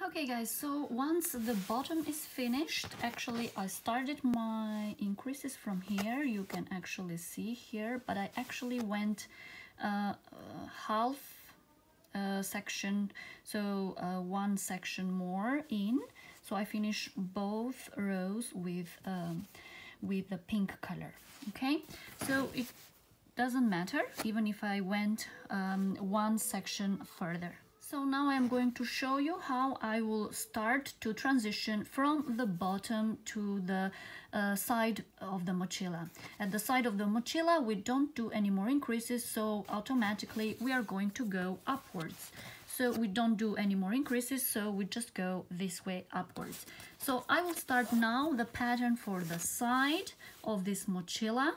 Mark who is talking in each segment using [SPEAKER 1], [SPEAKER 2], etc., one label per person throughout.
[SPEAKER 1] Okay guys, so once the bottom is finished, actually I started my increases from here. You can actually see here, but I actually went half section, so one section more in. So I finish both rows with the pink color. Okay, so it doesn't matter even if I went one section further. So now I'm going to show you how I will start to transition from the bottom to the side of the mochila. At the side of the mochila, we don't do any more increases, so automatically we are going to go upwards. So we don't do any more increases, so we just go this way upwards. So I will start now the pattern for the side of this mochila,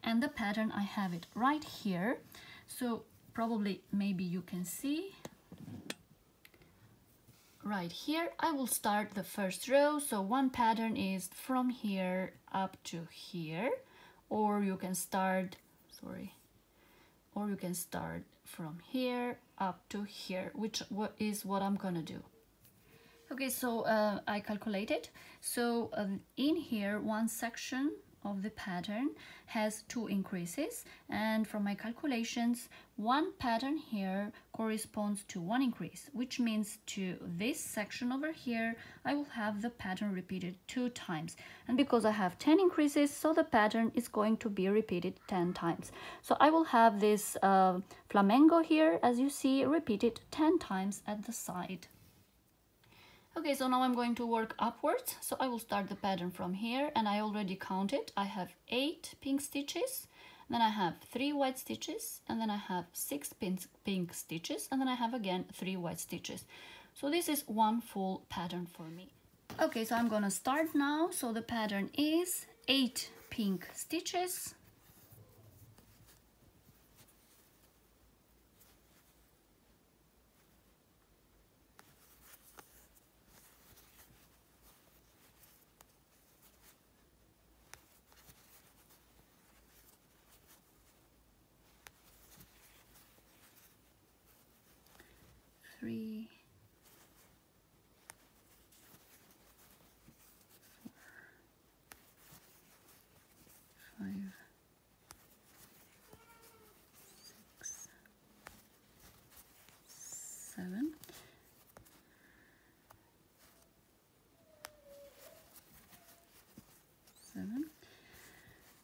[SPEAKER 1] and the pattern I have it right here. So probably maybe you can see. Right here I will start the first row, so one pattern is from here up to here, or you can start from here up to here, which is what I'm gonna do. Okay, so I calculated, so in here one section of the pattern has 2 increases, and from my calculations one pattern here corresponds to 1 increase, which means to this section over here I will have the pattern repeated 2 times, and because I have 10 increases, so the pattern is going to be repeated 10 times. So I will have this flamenco here, as you see, repeated 10 times at the side. Okay, so now I'm going to work upwards. So I will start the pattern from here, and I already counted. I have 8 pink stitches, then I have 3 white stitches, and then I have 6 pink stitches, and then I have again 3 white stitches. So this is one full pattern for me. Okay, so I'm gonna start now. So the pattern is 8 pink stitches, 3, 4, 5, 6, 7, 7,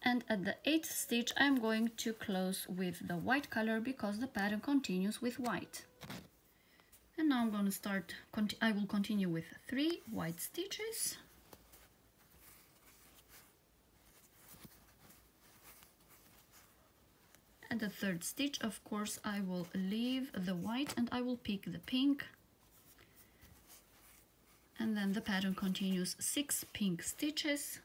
[SPEAKER 1] and at the 8th stitch I'm going to close with the white color because the pattern continues with white. And now I'm going to start, I will continue with 3 white stitches, at the 3rd stitch, of course, I will leave the white and I will pick the pink, and then the pattern continues 6 pink stitches,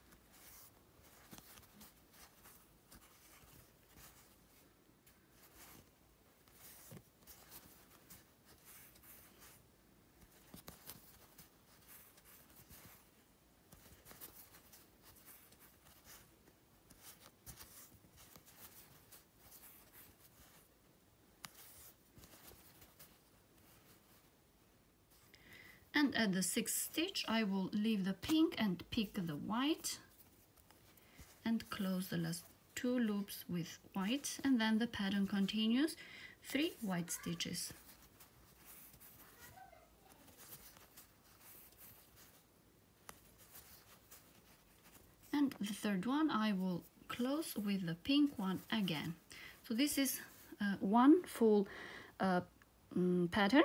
[SPEAKER 1] and at the 6th stitch I will leave the pink and pick the white and close the last 2 loops with white, and then the pattern continues 3 white stitches. And the 3rd one I will close with the pink one again. So this is one full pattern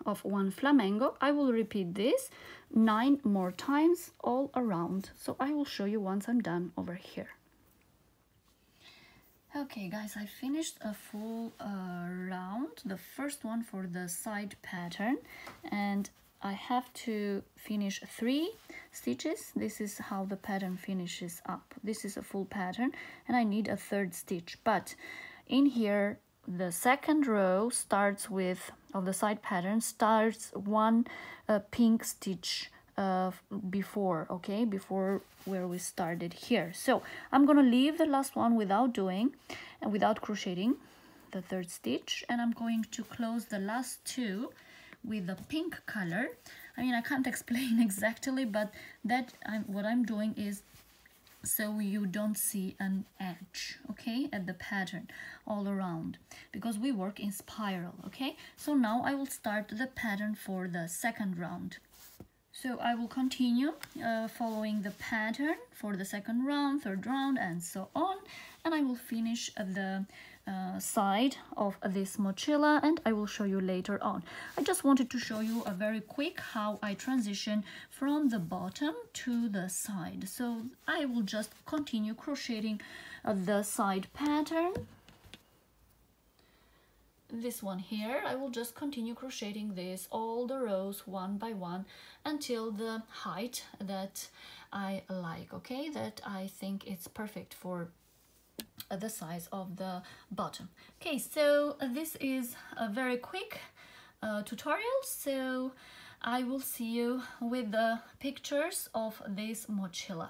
[SPEAKER 1] of one flamenco. I will repeat this 9 more times all around. So I will show you once I'm done over here. Okay guys, I finished a full round, the first one for the side pattern, and I have to finish 3 stitches. This is how the pattern finishes up. This is a full pattern and I need a 3rd stitch, but in here the 2nd row starts with, of the side pattern, starts 1 pink stitch before, okay, before where we started here. So I'm gonna leave the last one without doing and without crocheting the 3rd stitch, and I'm going to close the last 2 with the pink color. I mean, I can't explain exactly, but what I'm doing is so you don't see an edge, okay, at the pattern all around, because we work in spiral, okay? So now I will start the pattern for the second round. So I will continue following the pattern for the second round, third round, and so on, and I will finish the side of this mochila, and I will show you later on. I just wanted to show you a very quick how I transition from the bottom to the side. So I will just continue crocheting the side pattern. This one here, I will just continue crocheting this all the rows one by one until the height that I like, okay, that I think it's perfect for the size of the bottom. Okay, so this is a very quick tutorial, so I will see you with the pictures of this mochila.